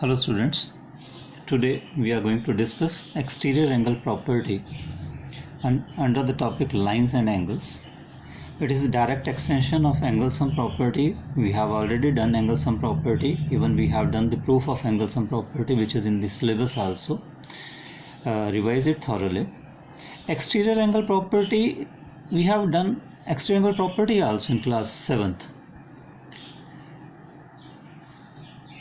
Hello students, today we are going to discuss exterior angle property and under the topic lines and angles. It is a direct extension of angle sum property. We have already done angle sum property, even we have done the proof of angle sum property which is in the syllabus also. Revise it thoroughly. Exterior angle property, we have done exterior angle property also in class 7th.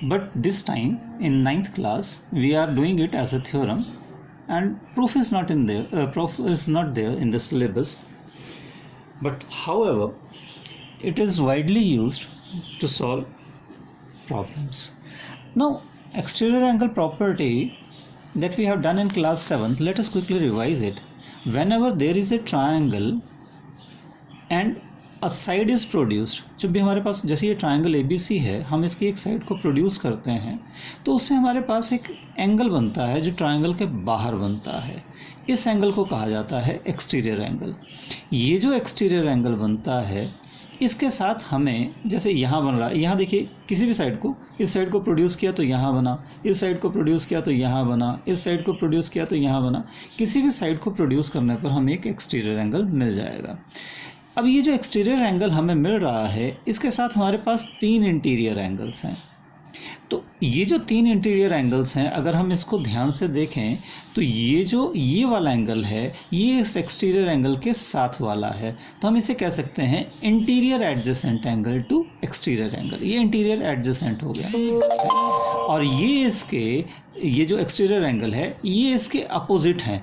But this time in 9th class we are doing it as a theorem and proof is not in there. Proof is not there in the syllabus. But however, it is widely used to solve problems. Now, exterior angle property that we have done in class 7th, let us quickly revise it. Whenever there is a triangle and a side is produced, जब भी हमारे पास जैसे ये triangle ABC है, हम इसकी एक side को प्रोड्यूस करते हैं तो उससे हमारे पास एक एंगल बनता है जो ट्राइंगल के बाहर बनता है. इस एंगल को कहा जाता है एक्सटीरियर एंगल. ये जो एक्सटीरियर एंगल बनता है इसके साथ हमें जैसे यहाँ बन रहा है, यहाँ देखिए किसी भी साइड को, इस साइड को प्रोड्यूस किया तो यहाँ बना, इस साइड को प्रोड्यूस किया तो यहाँ बना, इस साइड को प्रोड्यूस किया तो यहाँ बना. किसी भी साइड को प्रोड्यूस करने पर हमें एक एक्सटीरियर एंगल मिल जाएगा. अब ये जो एक्सटीरियर एंगल हमें मिल रहा है इसके साथ हमारे पास 3 इंटीरियर एंगल्स हैं. तो ये जो 3 इंटीरियर एंगल्स हैं अगर हम इसको ध्यान से देखें तो ये वाला एंगल है ये इस एक्सटीरियर एंगल के साथ वाला है. तो हम इसे कह सकते हैं interior adjacent angle to exterior angle. ये इंटीरियर एडजेसेंट हो गया और ये जो एक्सटीरियर एंगल है ये इसके अपोजिट हैं,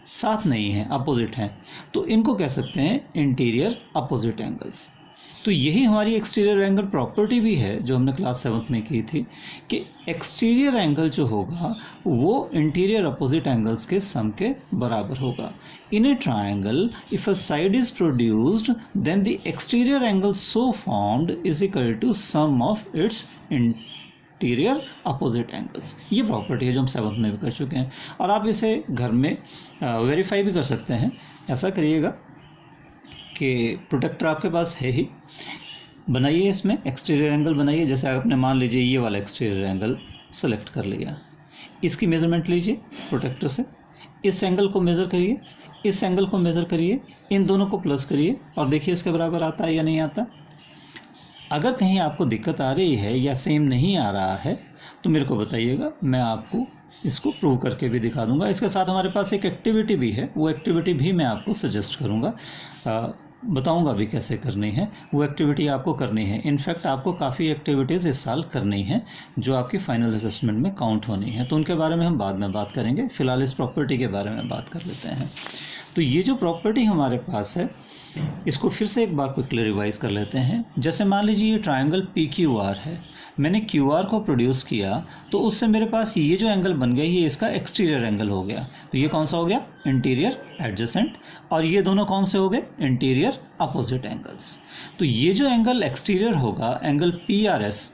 साथ नहीं है, अपोजिट हैं. तो इनको कह सकते हैं इंटीरियर अपोजिट एंगल्स. तो यही हमारी एक्सटीरियर एंगल प्रॉपर्टी भी है जो हमने क्लास 7th में की थी कि एक्सटीरियर एंगल जो होगा वो इंटीरियर अपोजिट एंगल्स के सम के बराबर होगा. In a triangle if a side is produced then the exterior angle so formed is equal to sum of its interior opposite angles. ये प्रॉपर्टी है जो हम 7th में भी कर चुके हैं और आप इसे घर में वेरीफाई भी कर सकते हैं. ऐसा करिएगा कि प्रोटेक्टर आपके पास है ही, बनाइए इसमें एक्सटीरियर एंगल बनाइए. जैसे आपने मान लीजिए ये वाला एक्सटीरियर एंगल सेलेक्ट कर लिया, इसकी मेज़रमेंट लीजिए प्रोटेक्टर से, इस एंगल को मेज़र करिए, इस एंगल को मेज़र करिए, इन दोनों को प्लस करिए और देखिए इसके बराबर आता है या नहीं आता. अगर कहीं आपको दिक्कत आ रही है या सेम नहीं आ रहा है तो मेरे को बताइएगा, मैं आपको इसको प्रूव करके भी दिखा दूंगा. इसके साथ हमारे पास एक एक्टिविटी भी है, वो एक्टिविटी भी मैं आपको सजेस्ट करूंगा, बताऊंगा भी कैसे करनी है. वो एक्टिविटी आपको करनी है. इनफैक्ट आपको काफ़ी एक्टिविटीज़ इस साल करनी है जो आपकी फाइनल असेसमेंट में काउंट होनी है. तो उनके बारे में हम बाद में बात करेंगे. फ़िलहाल इस प्रॉपर्टी के बारे में बात कर लेते हैं. तो ये जो प्रॉपर्टी हमारे पास है इसको फिर से एक बार क्विकली रिवाइज कर लेते हैं. जैसे मान लीजिए ये ट्राइंगल PQR है, मैंने QR को प्रोड्यूस किया तो उससे मेरे पास ये जो एंगल बन गया ये इसका एक्सटीरियर एंगल हो गया. तो ये कौन सा हो गया? Interior adjacent. और ये दोनों कौन से हो गए? Interior opposite angles. तो ये जो एंगल एक्सटीरियर होगा एंगल PRS,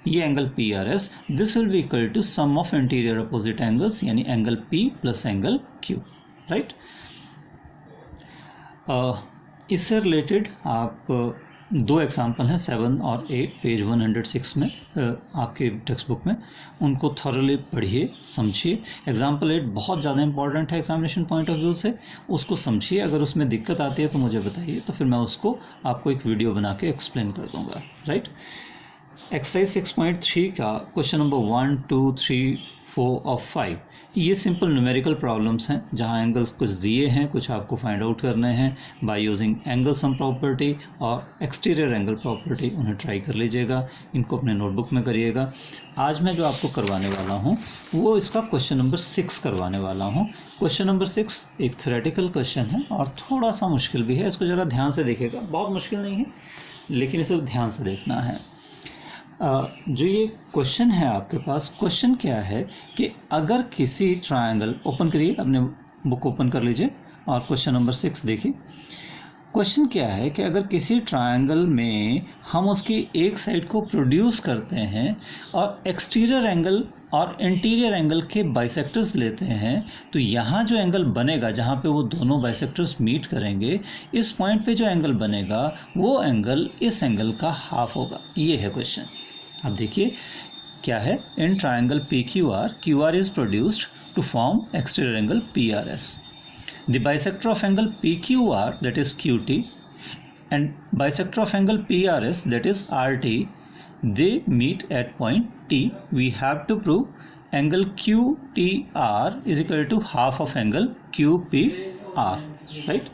ये angle PRS, this will be equal to sum of interior opposite angles यानी angle P plus angle Q. Right. इससे रिलेटेड आप 2 एग्जाम्पल हैं 7 और 8 पेज 106 में आपके टेक्स्ट बुक में, उनको थॉरली पढ़िए समझिए. एग्जाम्पल 8 बहुत ज़्यादा इंपॉर्टेंट है एग्जामिनेशन पॉइंट ऑफ व्यू से, उसको समझिए. अगर उसमें दिक्कत आती है तो मुझे बताइए, तो फिर मैं उसको आपको एक वीडियो बना के एक्सप्लेन कर दूंगा. राइट. एक्सरसाइज 6.3 का क्वेश्चन नंबर 1, 2, 3, 4 और 5 ये सिंपल न्यूमेरिकल प्रॉब्लम्स हैं जहां एंगल्स कुछ दिए हैं, कुछ आपको फाइंड आउट करने हैं by using angle sum property और एक्सटीरियर एंगल प्रॉपर्टी. उन्हें ट्राई कर लीजिएगा, इनको अपने नोटबुक में करिएगा. आज मैं जो आपको करवाने वाला हूं वो इसका क्वेश्चन नंबर 6 करवाने वाला हूं. क्वेश्चन नंबर 6 एक थ्योरेटिकल क्वेश्चन है और थोड़ा सा मुश्किल भी है. इसको ज़रा ध्यान से देखिएगा, बहुत मुश्किल नहीं है लेकिन इसे ध्यान से देखना है. जो ये क्वेश्चन है आपके पास, क्वेश्चन क्या है कि अगर किसी ट्रायंगल, ओपन करिए अपने बुक ओपन कर लीजिए और क्वेश्चन नंबर 6 देखिए. क्वेश्चन क्या है कि अगर किसी ट्रायंगल में हम उसकी एक साइड को प्रोड्यूस करते हैं और एक्सटीरियर एंगल और इंटीरियर एंगल के बाइसेक्टर्स लेते हैं तो यहाँ जो एंगल बनेगा जहाँ पे वो दोनों बाइसेक्टर्स मीट करेंगे, इस पॉइंट पे जो एंगल बनेगा वो एंगल इस एंगल का हाफ होगा. ये है क्वेश्चन. अब देखिए क्या है, in triangle P Q R is produced to form exterior angle P R S. The bisector of angle P Q R that is Q T and bisector of angle PRS that is RT, they meet at point T. We have to prove angle QTR is equal to half of angle QPR, right?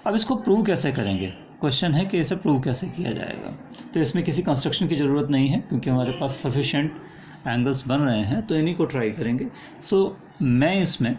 अब इसको prove कैसे करेंगे, question है कि इसे prove कैसे किया जाएगा. तो इसमें किसी कंस्ट्रक्शन की ज़रूरत नहीं है क्योंकि हमारे पास सफिशेंट एंगल्स बन रहे हैं, तो इन्हीं को ट्राई करेंगे. मैं इसमें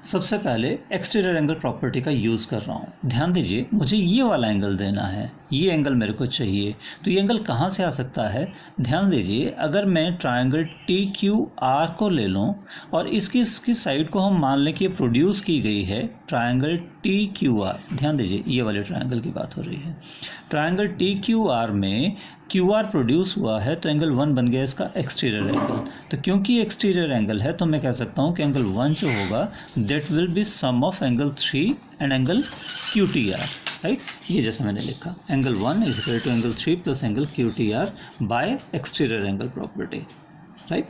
सबसे पहले एक्सटीरियर एंगल प्रॉपर्टी का यूज़ कर रहा हूँ. ध्यान दीजिए, मुझे ये वाला एंगल देना है, ये एंगल मेरे को चाहिए. तो ये एंगल कहाँ से आ सकता है, ध्यान दीजिए, अगर मैं ट्राइंगल टी क्यू आर को ले लूँ और इसकी साइड को हम मान लें कि ये प्रोड्यूस की गई है ट्राइंगल टी क्यू आर. ध्यान दीजिए, ये वाले ट्राइंगल की बात हो रही है. ट्राइंगल टी क्यू आर में क्यू आर प्रोड्यूस हुआ है तो एंगल 1 बन गया इसका एक्सटीरियर एंगल. तो क्योंकि एक्सटीरियर एंगल है तो मैं कह सकता हूँ कि एंगल 1 जो होगा that will be sum of angle 3 and angle Q T R, right. ये जैसे मैंने लिखा, angle 1 is equal to angle 3 plus angle Q T R by exterior angle property, right.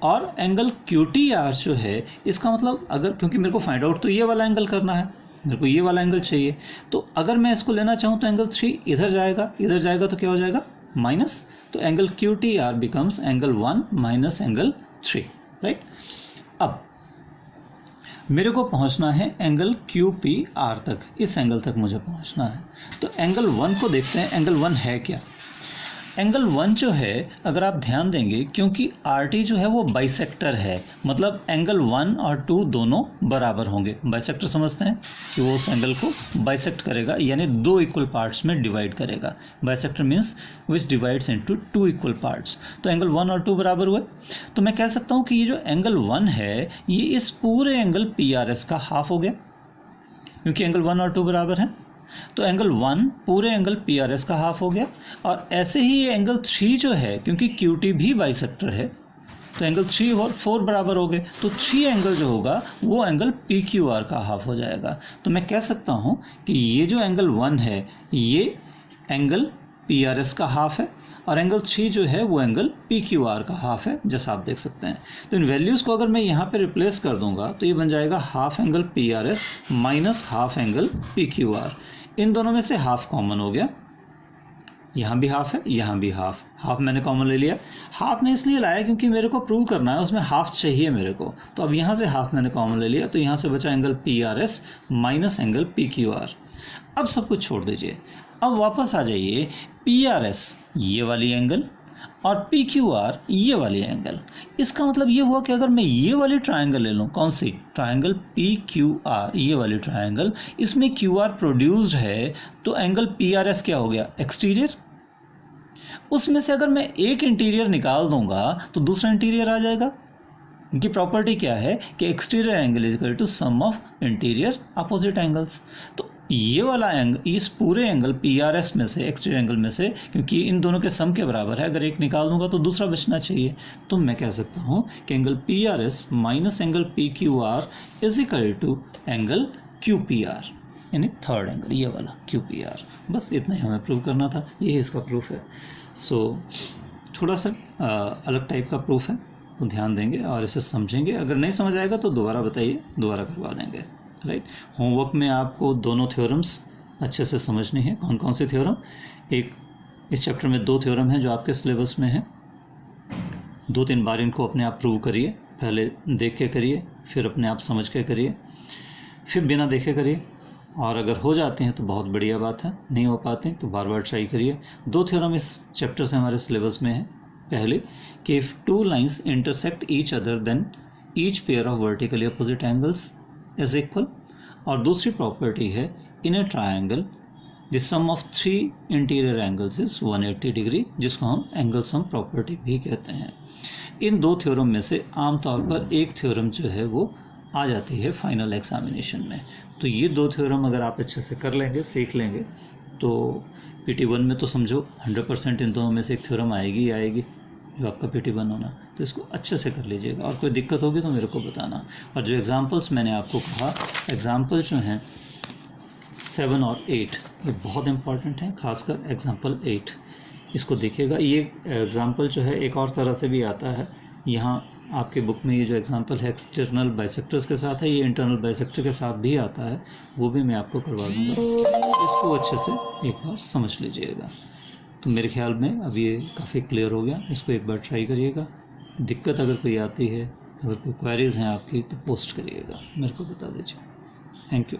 और एंगल क्यू टी आर जो है, इसका मतलब अगर, क्योंकि मेरे को फाइंड आउट तो ये वाला एंगल करना है, मेरे को ये वाला एंगल चाहिए, तो अगर मैं इसको लेना चाहूँ तो एंगल 3 इधर जाएगा तो क्या हो जाएगा, माइनस. तो angle Q T are becomes angle 1 minus angle 3, right. अब मेरे को पहुंचना है एंगल क्यू पी आर तक, इस एंगल तक मुझे पहुंचना है. तो एंगल 1 को देखते हैं, एंगल 1 है क्या. एंगल 1 जो है, अगर आप ध्यान देंगे, क्योंकि आर टी जो है वो बाइसेक्टर है, मतलब एंगल 1 और 2 दोनों बराबर होंगे. बाइसेक्टर समझते हैं कि वो उस एंगल को बाइसेक्ट करेगा, यानी 2 इक्वल पार्ट्स में डिवाइड करेगा. Bisector means which divides into 2 equal parts. तो एंगल 1 और 2 बराबर हुए, तो मैं कह सकता हूँ कि ये जो एंगल 1 है ये इस पूरे एंगल पी आर एस का हाफ हो गया, क्योंकि एंगल 1 और 2 बराबर हैं. तो एंगल 1 पूरे एंगल पी आर एस का हाफ हो गया. और ऐसे ही ये एंगल 3 जो है, क्योंकि क्यू टी भी बाइसेक्टर है, तो एंगल 3 और 4 बराबर हो गए. तो 3 एंगल जो होगा वो एंगल पी क्यू आर का हाफ हो जाएगा. तो मैं कह सकता हूँ कि ये जो एंगल 1 है ये एंगल पी आर एस का हाफ है, और एंगल 3 जो है वो एंगल पी क्यू आर का हाफ है, जैसा आप देख सकते हैं. तो इन वैल्यूज़ को अगर मैं यहाँ पे रिप्लेस कर दूंगा तो ये बन जाएगा half angle P R S minus half angle P Q R. इन दोनों में से हाफ कॉमन हो गया, यहाँ भी हाफ है, यहाँ भी हाफ मैंने कॉमन ले लिया. हाफ में इसलिए लाया क्योंकि मेरे को प्रूव करना है, उसमें हाफ चाहिए मेरे को. तो अब यहाँ से हाफ मैंने कॉमन ले लिया, तो यहाँ से बचा angle P R S minus angle P Q are. अब सब कुछ छोड़ दीजिए, अब वापस आ जाइए. पी आर एस ये वाली एंगल और पी क्यू आर ये वाली एंगल. इसका मतलब ये हुआ कि अगर मैं ये वाली ट्राइंगल ले लूँ, कौन सी, ट्राइंगल पी क्यू आर, ये वाली ट्राइंगल, इसमें क्यू आर प्रोड्यूस्ड है, तो एंगल पी आर एस क्या हो गया, एक्सटीरियर. उसमें से अगर मैं एक इंटीरियर निकाल दूंगा तो दूसरा इंटीरियर आ जाएगा, क्योंकि प्रॉपर्टी क्या है कि exterior angle is equal to sum of interior opposite angles. तो ये वाला एंगल, इस पूरे एंगल पी आर एस में से, एक्सटीरियर एंगल में से, क्योंकि इन दोनों के सम के बराबर है, अगर एक निकाल दूंगा तो दूसरा बचना चाहिए. तो मैं कह सकता हूँ कि angle P R S minus angle P Q R is equal to angle Q P R, यानी थर्ड एंगल ये वाला क्यू पी आर. बस इतना ही हमें प्रूव करना था, यही इसका प्रूफ है. थोड़ा सा अलग टाइप का प्रूफ है, तो ध्यान देंगे और इसे समझेंगे. अगर नहीं समझ आएगा तो दोबारा बताइए, दोबारा करवा देंगे, राइट. होमवर्क में आपको दोनों थ्योरम्स अच्छे से समझनी है. कौन कौन से थ्योरम, एक इस चैप्टर में 2 थ्योरम हैं जो आपके सिलेबस में हैं. 2-3 बार इनको अपने आप प्रूव करिए, पहले देख के करिए, फिर अपने आप समझ के करिए, फिर बिना देखे करिए. और अगर हो जाते हैं तो बहुत बढ़िया बात है, नहीं हो पाते तो बार बार ट्राई करिए. 2 थ्योरम इस चैप्टर से हमारे सिलेबस में है. पहले कि if 2 lines intersect each other then each pair of vertically opposite angles is equal. और दूसरी प्रॉपर्टी है in a triangle the sum of 3 interior angles is 180 degree, जिसको हम एंगल सम प्रॉपर्टी भी कहते हैं. इन 2 थ्योरम में से आमतौर पर एक थ्योरम जो है वो आ जाती है फाइनल एग्जामिनेशन में. तो ये 2 थ्योरम अगर आप अच्छे से कर लेंगे, सीख लेंगे, तो PT1 में तो समझो 100% इन दोनों में से एक थ्योरम आएगी जो आपका PT1 होना. तो इसको अच्छे से कर लीजिएगा, और कोई दिक्कत होगी तो मेरे को बताना. और जो एग्जांपल्स मैंने आपको कहा, एग्जांपल जो हैं 7 और 8 ये बहुत इंपॉर्टेंट हैं, खासकर एग्जांपल 8. इसको देखिएगा। ये एग्जाम्पल जो है एक और तरह से भी आता है, यहाँ आपके बुक में ये जो एग्जांपल है एक्सटर्नल बाइसेक्टर्स के साथ है, ये इंटरनल बाइसेक्टर के साथ भी आता है, वो भी मैं आपको करवा दूंगा। इसको अच्छे से एक बार समझ लीजिएगा। तो मेरे ख्याल में अब ये काफ़ी क्लियर हो गया। इसको एक बार ट्राई करिएगा। दिक्कत अगर कोई आती है, अगर कोई क्वेरीज़ हैं आपकी, तो पोस्ट करिएगा, मेरे को बता दीजिए। Thank you.